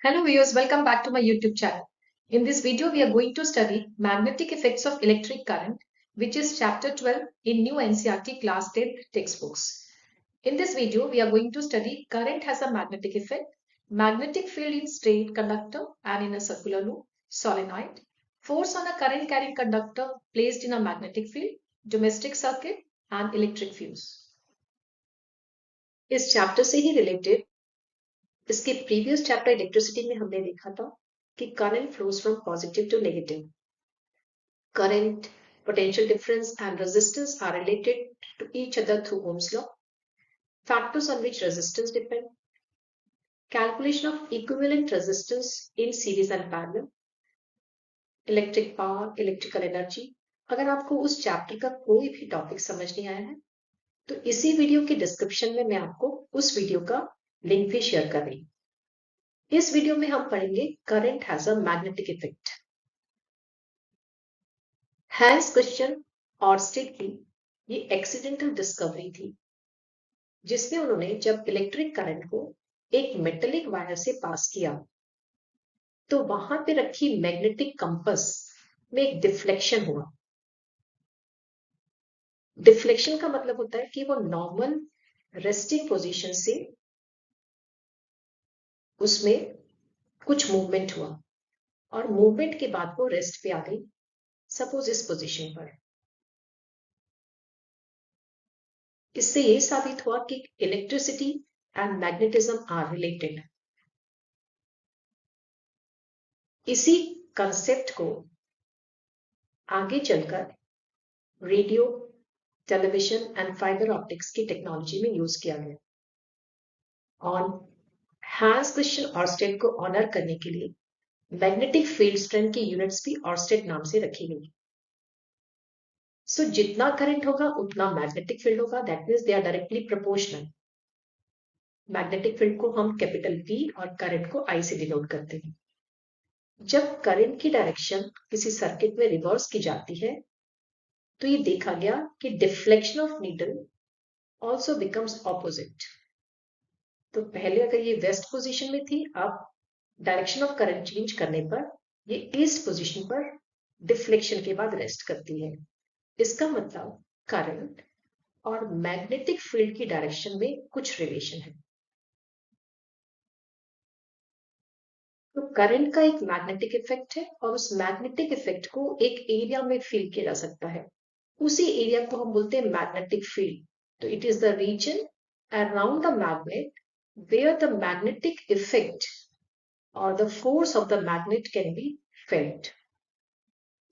Hello viewers, welcome back to my YouTube channel. In this video, we are going to study magnetic effects of electric current, which is chapter 12 in new NCERT class 10 textbooks. In this video, we are going to study current has a magnetic effect, magnetic field in straight conductor and in a circular loop, solenoid, force on a current carrying conductor placed in a magnetic field, domestic circuit and electric fuse. इस chapter से ही related इसके previous chapter electricity में हमने देखा था कि current flows from positive to negative. Current, potential difference and resistance are related to each other through Ohm's law. Factors on which resistance depend. Calculation of equivalent resistance in series and parallel. Electric power, electrical energy. अगर आपको उस chapter का कोई भी topic समझ नहीं आया है तो इसी वीडियो के डिस्क्रिप्शन में मैं आपको उस वीडियो का लिंक भी शेयर कर रही हूँ. इस वीडियो में हम पढ़ेंगे current has a magnetic effect. Hans Christian Oersted की ये एक्सीडेंटल डिस्कवरी थी जिसमें उन्होंने जब इलेक्ट्रिक करंट को एक मेटेलिक वायर से पास किया तो वहां पे रखी मैग्नेटिक कंपास में एक डिफ्लेक्शन हुआ. डिफ्लेक्शन का मतलब होता है कि वो नॉर्मल रेस्टिंग पोजीशन से उसमें कुछ मूवमेंट हुआ और मूवमेंट के बाद वो रेस्ट पे आ गई, सपोज इस पोजीशन पर. इससे ये साबित हुआ कि electricity and magnetism are related. इसी कंसेप्ट को आगे चलकर radio, television and fibre optics की टेक्नोलॉजी में यूज किया गया. और हैंस क्रिश्चियन ऑर्स्टेड को ऑनर करने के लिए मैग्नेटिक फील्ड स्ट्रेंथ की यूनिट्स भी ऑर्स्टेड नाम से रखी गई. सो जितना करंट होगा उतना मैग्नेटिक फील्ड होगा. That means they are directly proportional. Magnetic field को हम कैपिटल V और करंट को I से डिनोट करते हैं. जब करंट की डायरेक्शन किसी सर्किट में रिवर्स की जाती है तो ये देखा गया कि deflection of needle also becomes opposite. तो पहले अगर ये वेस्ट पोजीशन में थी, अब डायरेक्शन ऑफ करंट चेंज करने पर ये ईस्ट पोजीशन पर डिफ्लेक्शन के बाद रेस्ट करती है. इसका मतलब करंट और मैग्नेटिक फील्ड की डायरेक्शन में कुछ रिलेशन है. तो करंट का एक मैग्नेटिक इफेक्ट है और उस मैग्नेटिक इफेक्ट को एक एरिया में फील किया जा सकता है. उसी एरिया को हम बोलते हैं मैग्नेटिक फील्ड. तो it is the reason around the magnet where the magnetic effect और the force of the magnet can be felt.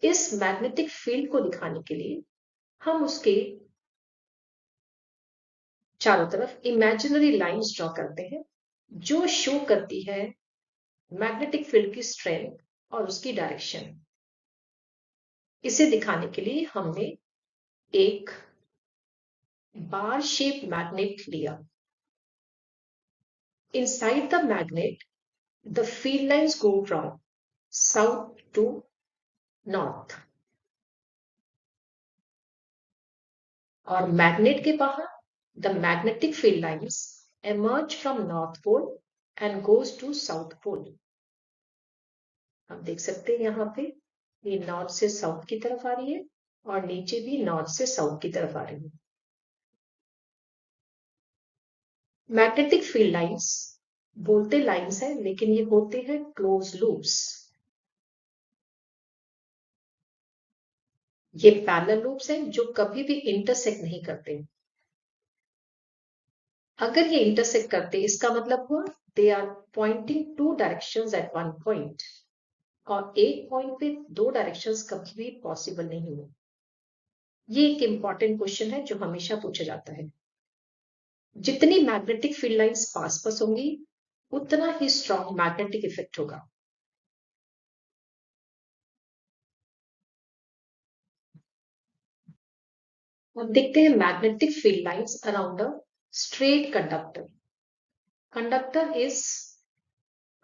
इस मैग्नेटिक फील्ड को दिखाने के लिए हम उसके चारों तरफ इमेजिनरी लाइंस ड्रॉ करते हैं जो शो करती है मैग्नेटिक फील्ड की स्ट्रेंथ और उसकी डायरेक्शन. इसे दिखाने के लिए हमने एक बार शेप मैग्नेट लिया. Inside the magnet, the field lines go from south to north. और मैग्नेट के बाहर the magnetic field lines emerge from north pole and goes to south pole. आप देख सकते हैं यहाँ पे ये नॉर्थ से साउथ की तरफ आ रही है और नीचे भी नॉर्थ से साउथ की तरफ आ रही है. मैग्नेटिक फील्ड लाइंस बोलते लाइंस है लेकिन ये होते हैं क्लोज लूप्स. ये पैरेलल लूप्स हैं जो कभी भी इंटरसेक्ट नहीं करते. अगर ये इंटरसेक्ट करते इसका मतलब हुआ they are pointing to directions at one point. और एक पॉइंट पे दो डायरेक्शंस कभी भी पॉसिबल नहीं हुए. ये एक इंपॉर्टेंट क्वेश्चन है जो हमेशा पूछा जाता है. जितनी मैग्नेटिक फील्ड लाइंस पास पास होंगी उतना ही स्ट्रॉन्ग मैग्नेटिक इफेक्ट होगा. अब देखते हैं magnetic field lines around a straight conductor. Conductor is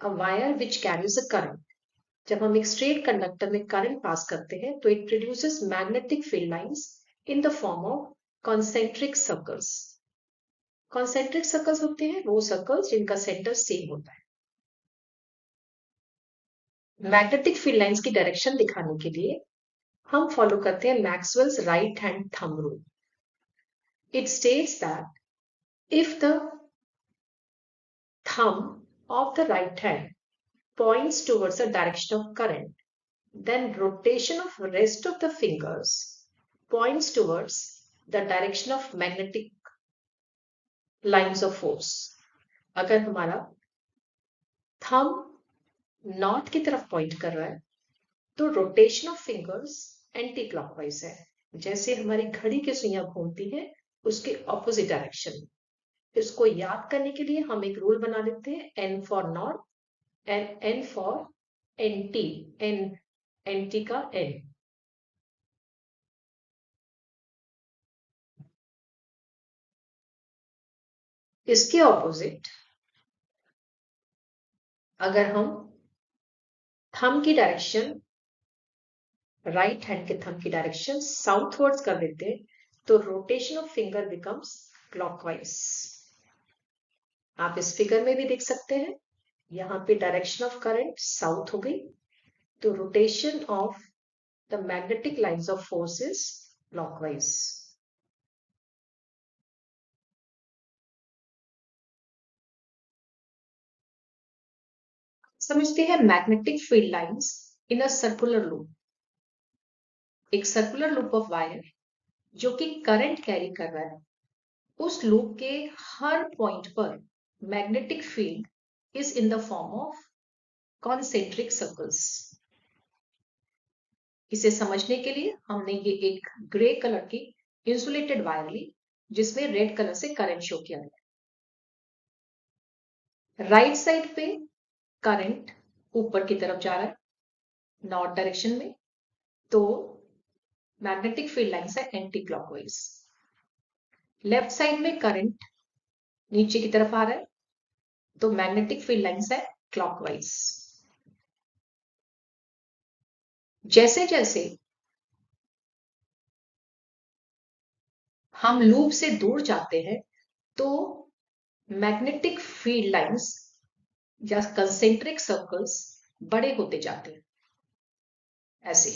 a wire which carries a current. जब हम एक स्ट्रेट कंडक्टर में करंट पास करते हैं तो it produces magnetic field lines in the form of concentric circles. Concentric circles होते हैं वो सर्कल्स जिनका सेंटर सेम होता है. मैग्नेटिक फील्ड लाइंस की डायरेक्शन दिखाने के लिए हम फॉलो करते हैं Maxwell's right hand thumb rule. It states that if the thumb of the right hand points towards the direction of current, then rotation of rest of the fingers points towards the direction of magnetic lines of force. अगर हमारा thumb north की तरफ point कर रहा है तो rotation of fingers anti clockwise है, जैसे हमारी घड़ी की सुइयां घूमती हैं उसके ऑपोजिट डायरेक्शन. इसको याद करने के लिए हम एक रूल बना लेते हैं, N for north and N for anti, N anti का एन. इसके ऑपोजिट अगर हम थंब की डायरेक्शन, राइट हैंड के थंब की डायरेक्शन साउथवर्ड्स कर देते हैं तो rotation of finger becomes clockwise. आप इस फिगर में भी देख सकते हैं, यहाँ पे डायरेक्शन ऑफ करंट साउथ हो गई तो rotation of the magnetic lines of force is clockwise. समझते हैं magnetic field lines in a circular loop. एक सर्कुलर लूप ऑफ वायर जो कि करंट कैरी कर रहा है, उस लूप के हर पॉइंट पर magnetic field is in the form of concentric circles. इसे समझने के लिए हमने ये एक ग्रे कलर की इंसुलेटेड वायर ली जिसमें रेड कलर से करंट शो किया गया. राइट साइड पे करंट ऊपर की तरफ जा रहा है नॉर्थ डायरेक्शन में, तो मैग्नेटिक फील्ड लाइंस है एंटी क्लॉकवाइज. लेफ्ट साइड में करंट नीचे की तरफ आ रहा है तो मैग्नेटिक फील्ड लाइंस है क्लॉकवाइज. जैसे जैसे हम लूप से दूर जाते हैं तो मैग्नेटिक फील्ड लाइंस या कंसेंट्रिक सर्कल्स बड़े होते जाते हैं ऐसे,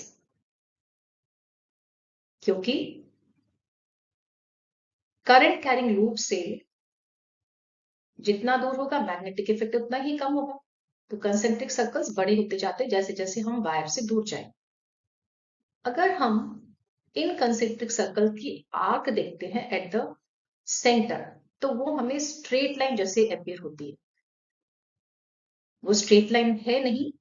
क्योंकि करंट कैरिंग लूप से जितना दूर होगा मैग्नेटिक इफेक्ट उतना ही कम होगा, तो कंसेंट्रिक सर्कल्स बड़े होते जाते हैं जैसे जैसे हम वायर से दूर जाएं. अगर हम इन कंसेंट्रिक सर्कल की आर्क देखते हैं एट द सेंटर तो वो हमें स्ट्रेट लाइन जैसे अपीयर होती है. वो स्ट्रेट लाइन है नहीं,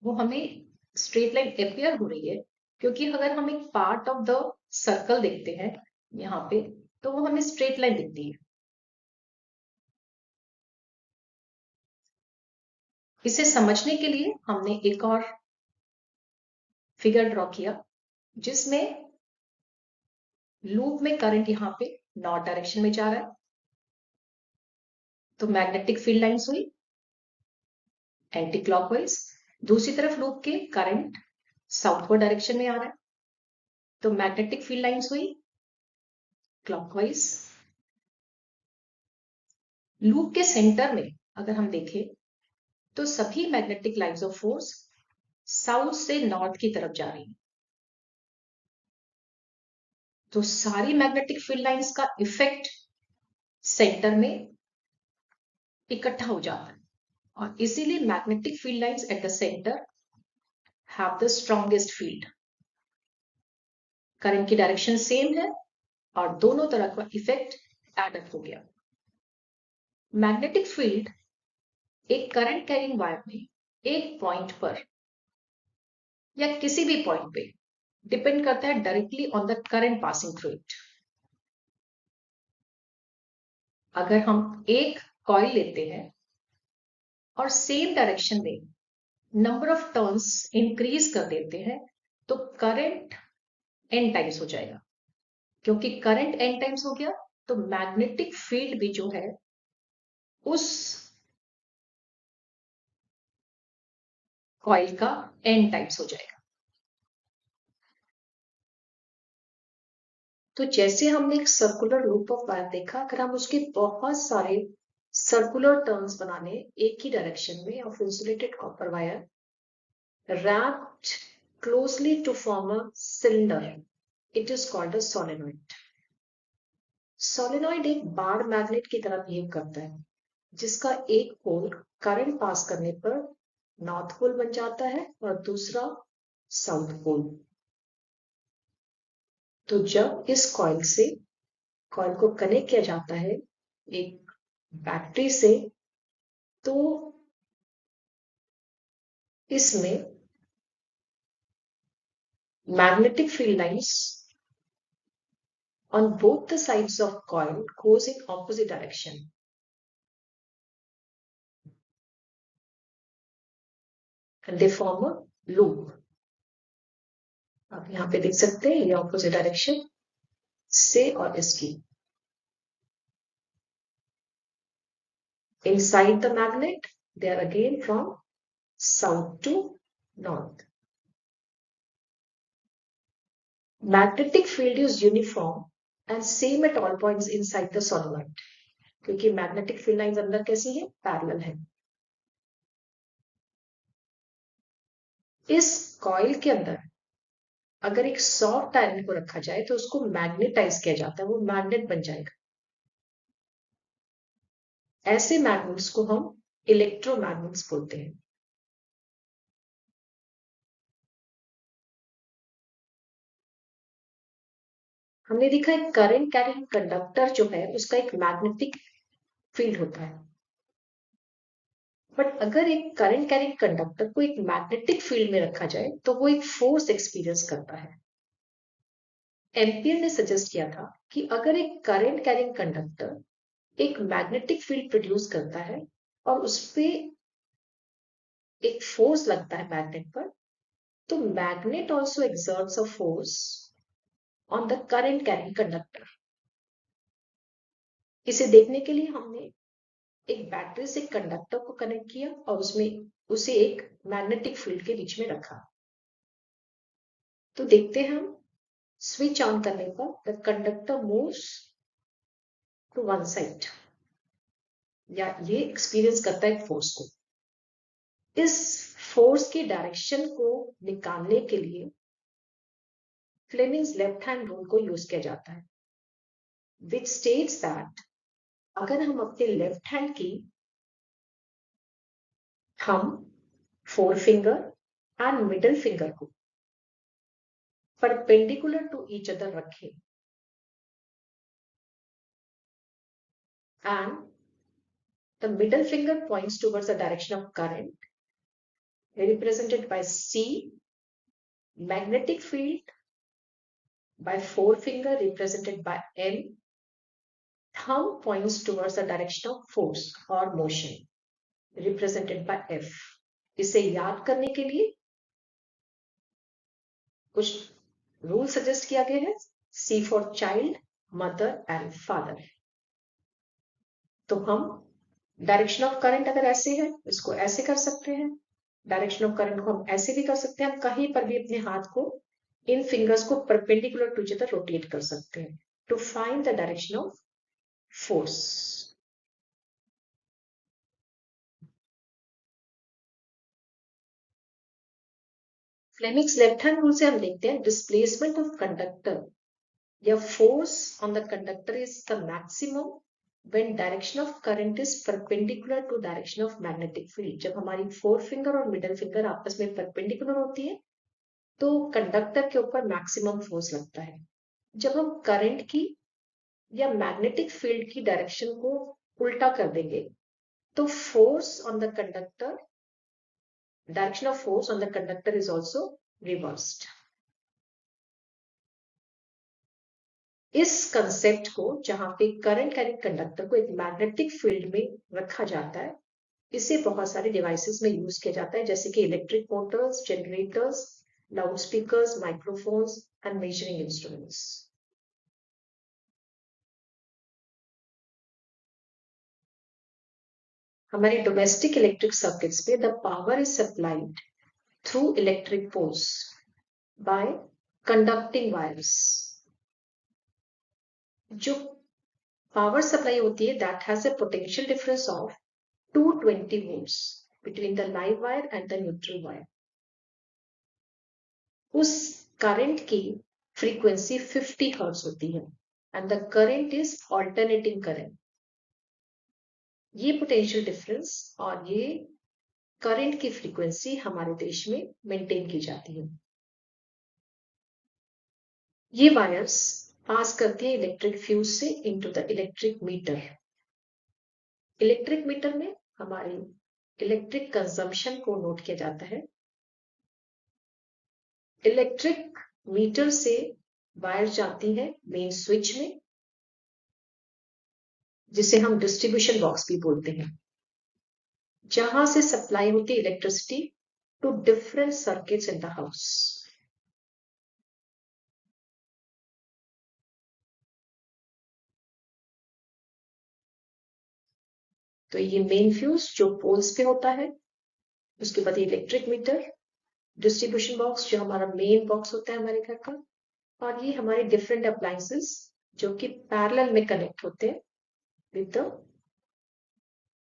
वो हमें स्ट्रेट लाइन अपीयर हो रही है क्योंकि अगर हम एक पार्ट ऑफ द सर्कल देखते हैं यहाँ पे तो वो हमें स्ट्रेट लाइन दिखती है. इसे समझने के लिए हमने एक और फिगर ड्रॉ किया जिसमें लूप में करंट यहाँ पे नॉर्थ डायरेक्शन में जा रहा है तो मैग्नेटिक फील्ड लाइंस हुई एंटी क्लॉकवाइज. दूसरी तरफ लूप के करंट साउथवर्ड डायरेक्शन में आ रहा है तो मैग्नेटिक फील्ड लाइंस हुई क्लॉकवाइज. लूप के सेंटर में अगर हम देखें तो सभी magnetic lines of force south से नॉर्थ की तरफ जा रही है, तो सारी मैग्नेटिक फील्ड लाइंस का इफेक्ट सेंटर में इकट्ठा हो जाता है और इसीलिए magnetic field lines at the centre have the strongest field. Current की डायरेक्शन सेम है और दोनों तरफ का इफेक्ट एड अप हो गया. मैग्नेटिक फील्ड एक करंट कैरिंग वायर में एक पॉइंट पर या किसी भी पॉइंट पे डिपेंड करता है directly on the current passing through it. अगर हम एक कॉइल लेते हैं और सेम डायरेक्शन में नंबर ऑफ टर्न्स इंक्रीज कर देते हैं तो करंट n टाइम्स हो जाएगा. क्योंकि करंट n टाइम्स हो गया तो मैग्नेटिक फील्ड भी जो है उस कॉइल का n टाइम्स हो जाएगा. तो जैसे हमने एक सर्कुलर लूप ऑफ वायर देखा, अगर हम उसके बहुत सारे सर्कुलर टर्न्स बनाने एक ही डायरेक्शन में of insulated copper wire wrapped closely to form a cylinder. It is called a solenoid. Solenoid एक बार मैग्नेट की तरह बिहेव करता है, जिसका एक पोल करंट पास करने पर नॉर्थ पोल बन जाता है और दूसरा साउथ पोल। तो जब इस कॉइल को कनेक्ट किया जाता है एक बैटरी से, तो इसमें magnetic field lines on both the sides of coil goes in opposite direction. And they form a loop. आप यहाँ पे देख सकते हैं ये ऑपोजिट डायरेक्शन से और इसकी। Inside the magnet, they are again from south to north. Magnetic field is uniform and same at all points inside the solenoid. क्योंकि मैग्नेटिक फील्ड लाइंस अंदर कैसी है? पैरेलल है। इस कॉइल के अंदर अगर एक सॉफ्ट आयरन को रखा जाए तो उसको मैग्नेटाइज किया जाता है, वो मैग्नेट बन जाएगा। ऐसे मैग्नेट्स को हम इलेक्ट्रोमैग्नेट्स बोलते हैं। हमने देखा है करंट कैरिंग कंडक्टर जो है उसका एक मैग्नेटिक फील्ड होता है, बट अगर एक करंट कैरिंग कंडक्टर को एक मैग्नेटिक फील्ड में रखा जाए तो वो एक फोर्स एक्सपीरियंस करता है। एम्पियर ने सजेस्ट किया था कि अगर एक करंट कैरिंग कंडक्टर एक मैग्नेटिक फील्ड प्रोड्यूस करता है और उस पर एक फोर्स लगता है मैग्नेट पर, तो magnet also exerts a force on the current carrying conductor. इसे देखने के लिए हमने एक बैटरी से कंडक्टर को कनेक्ट किया और उसमें उसे एक मैग्नेटिक फील्ड के बीच में रखा। तो देखते हैं हम स्विच ऑन करने पर the conductor moves to one side, या ये एक्सपीरियंस करता है फोर्स को। इस फोर्स की डायरेक्शन को निकालने के लिए फ्लेमिंग्स लेफ्ट हैंड रूल को यूज किया जाता है, विच स्टेट्स दैट अगर हम अपने लेफ्ट हैंड की thumb, four finger and middle finger को परपेंडिकुलर टू ईच अदर रखें and the middle finger points towards the direction of current represented by C, magnetic field by forefinger represented by N, thumb points towards the direction of force or motion represented by F. इसे याद करने के लिए कुछ rule suggest किया गया है, C for child, mother and father. तो हम डायरेक्शन ऑफ करंट अगर ऐसे है इसको ऐसे कर सकते हैं, डायरेक्शन ऑफ करंट को हम ऐसे भी कर सकते हैं। हम कहीं पर भी अपने हाथ को इन फिंगर्स को perpendicular to each other rotate कर सकते हैं to find the direction of force. Fleming's left hand rule से हम देखते हैं डिस्प्लेसमेंट ऑफ कंडक्टर या force on the conductor is the maximum when direction of current is perpendicular to direction of magnetic field. जब हमारी four finger और middle finger आपस में परपेंडिकुलर होती है तो कंडक्टर के ऊपर मैक्सिमम फोर्स लगता है। जब हम करंट की या मैग्नेटिक फील्ड की डायरेक्शन को उल्टा कर देंगे तो force on the conductor, direction of force on the conductor is also reversed. इस कंसेप्ट को जहां पे करंट कैरिंग कंडक्टर को एक मैग्नेटिक फील्ड में रखा जाता है, इसे बहुत सारे डिवाइसेस में यूज किया जाता है, जैसे कि electric motors, generators, loud speakers, microphones and measuring instruments. हमारे डोमेस्टिक इलेक्ट्रिक सर्किट्स में the power is supplied through electric poles by conducting wires. जो पावर सप्लाई होती है that has a potential difference of 220 volts between the live wire and the neutral wire. उस current की frequency 50 hertz होती है and the current is alternating current. ये potential difference और ये करंट की फ्रीक्वेंसी हमारे देश में मेंटेन की जाती है। ये वायर्स पास करती है इलेक्ट्रिक फ्यूज से into the electric meter. Electric meter में हमारी इलेक्ट्रिक कंजम्पशन को नोट किया जाता है। इलेक्ट्रिक मीटर से वायर जाती है मेन स्विच में, जिसे हम डिस्ट्रीब्यूशन बॉक्स भी बोलते हैं, जहां से सप्लाई होती है electricity to different circuits in the house. तो ये मेन फ्यूज जो पोल्स पे होता है, उसके बाद इलेक्ट्रिक मीटर, डिस्ट्रीब्यूशन बॉक्स जो हमारा मेन बॉक्स होता है हमारे घर का, और ये हमारे डिफरेंट अप्लायंसेस जो कि पैरेलल में कनेक्ट होते हैं with the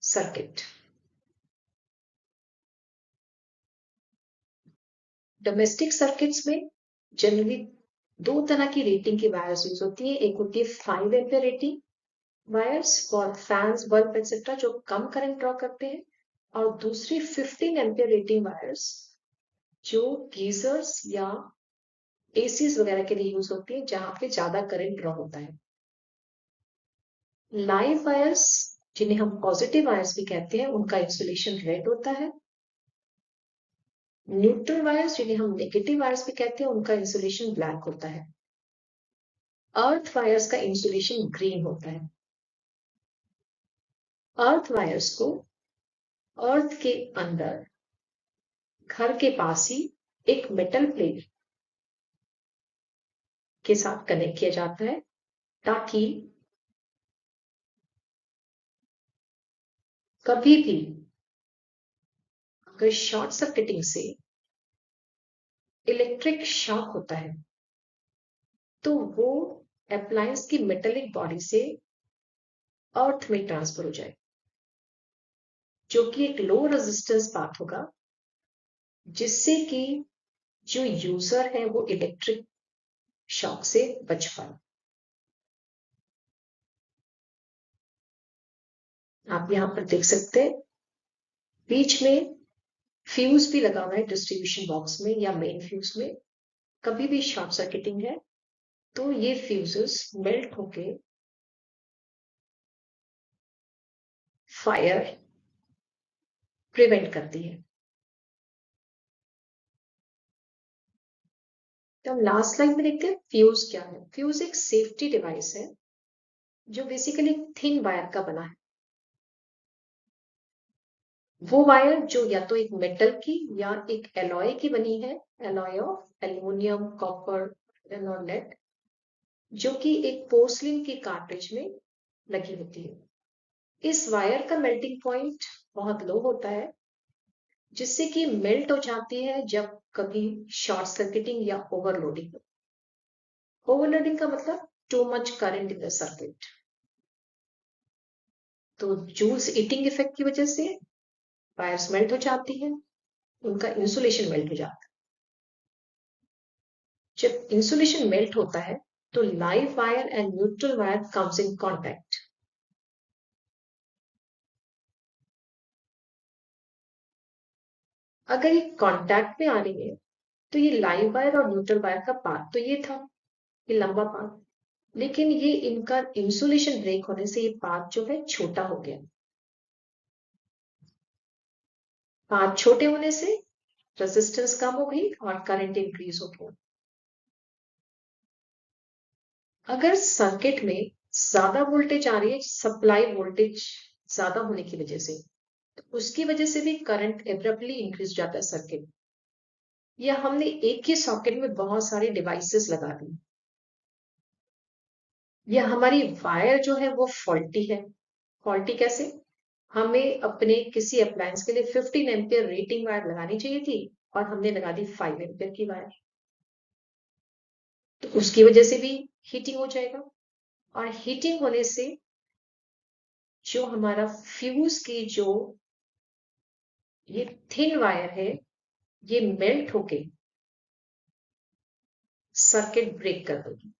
circuit. Domestic circuits में जनरली दो तरह की रेटिंग की वायर्स यूज होती है। एक होती है 5 ampere rating wires for fans, bulb etcetera, जो कम करंट ड्रॉ करते हैं, और दूसरी 15 एम्पियर रेटिंग वायर्स जो गीजर्स या एसीज वगैरह के लिए यूज होती है, जहां पे ज्यादा करंट ड्रॉ होता है। लाइव वायर्स, जिन्हें हम पॉजिटिव वायर्स भी कहते हैं, उनका इंसुलेशन रेड होता है। न्यूट्रल वायर्स, जिन्हें हम नेगेटिव वायर्स भी कहते हैं, उनका इंसुलेशन ब्लैक होता है। अर्थ वायर्स का इंसुलेशन ग्रीन होता है। अर्थ वायर्स को अर्थ के अंदर घर के पास ही एक मेटल प्लेट के साथ कनेक्ट किया जाता है, ताकि कभी भी अगर शॉर्ट सर्किटिंग से इलेक्ट्रिक शॉक होता है तो वो अप्लायंस की मेटेलिक बॉडी से अर्थ में ट्रांसफर हो जाए, जो कि एक लो रेजिस्टेंस पाथ होगा, जिससे कि जो यूजर है वो इलेक्ट्रिक शॉक से बच पाए। आप यहां पर देख सकते हैं बीच में फ्यूज भी लगा हुआ है डिस्ट्रीब्यूशन बॉक्स में या मेन फ्यूज में। कभी भी शॉर्ट सर्किटिंग है तो ये फ्यूजेस मेल्ट होके फायर प्रिवेंट करती है। तो हम लास्ट स्लाइड में देखते हैं फ्यूज क्या है। फ्यूज एक सेफ्टी डिवाइस है जो बेसिकली थिन वायर का बना है। वो वायर जो या तो एक मेटल की या एक एलॉय की बनी है, एलॉय ऑफ एल्यूमिनियम, कॉपर और लेड, जो कि एक पोर्सलिन की कार्ट्रिज में लगी होती है। इस वायर का मेल्टिंग पॉइंट बहुत लो होता है, जिससे कि मेल्ट हो जाती है जब कभी शॉर्ट सर्किटिंग या ओवरलोडिंग हो। ओवरलोडिंग का मतलब too much current in the circuit. तो जूल्स हीटिंग इफेक्ट की वजह से वायर्स मेल्ट हो जाती है, उनका इंसुलेशन मेल्ट हो जाता है। जब इंसुलेशन मेल्ट होता है तो live wire and neutral wire comes in contact. अगर ये कांटेक्ट में आ रही है तो ये लाइव वायर और न्यूट्रल वायर का पाथ तो ये था, ये लंबा पाथ, लेकिन ये इनका इंसुलेशन ब्रेक होने से ये पाथ जो है छोटा हो गया। पाथ छोटे होने से रेजिस्टेंस कम हो गई और करंट इंक्रीज हो गया। अगर सर्किट में ज्यादा वोल्टेज आ रही है, सप्लाई वोल्टेज ज्यादा होने की वजह से, तो उसकी वजह से भी करंट एब्रप्टली इंक्रीज जाता है सर्किट। या हमने एक ही सॉकेट में बहुत सारे डिवाइसेस लगा दी, या हमारी वायर जो है वो फॉल्टी है। फॉल्टी कैसे? हमें अपने किसी अप्लायंस के लिए 15 एम्पियर रेटिंग वायर लगानी चाहिए थी और हमने लगा दी 5 एम्पियर की वायर, तो उसकी वजह से भी हीटिंग हो जाएगा। और हीटिंग होने से जो हमारा फ्यूज की जो ये थिन वायर है, ये मेल्ट होके सर्किट ब्रेक कर देगी।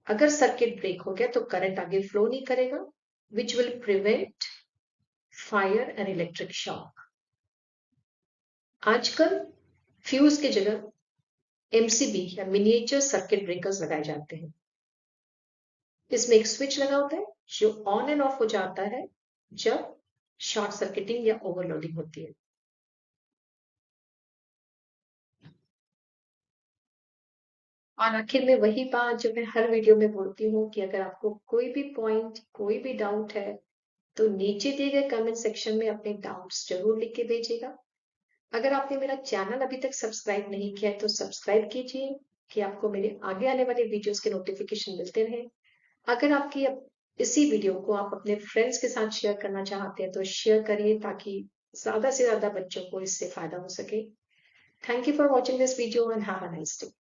अगर सर्किट ब्रेक हो गया तो करंट आगे फ्लो नहीं करेगा, which will prevent fire and electric shock. आजकल फ्यूज की जगह एमसीबी या मिनिएचर सर्किट ब्रेकर्स लगाए जाते हैं। इसमें एक स्विच लगा होता है जो ऑन एंड ऑफ हो जाता है जब शॉर्ट सर्किटिंग या ओवरलोडिंग होती है। और आखिर में वही बात जो मैं हर वीडियो में बोलती हूँ कि अगर आपको कोई भी पॉइंट, कोई भी डाउट है तो नीचे दिए गए कमेंट सेक्शन में अपने डाउट्स जरूर लिख के भेजिएगा। अगर आपने मेरा चैनल अभी तक सब्सक्राइब नहीं किया है तो सब्सक्राइब कीजिए कि आपको मेरे आगे आने वाले वीडियोस के नोटिफिकेशन मिलते रहे। अगर आपकी इसी वीडियो को आप अपने फ्रेंड्स के साथ शेयर करना चाहते हैं तो शेयर करिए ताकि ज्यादा से ज्यादा बच्चों को इससे फायदा हो सके। Thank you for watching this video and have a nice day.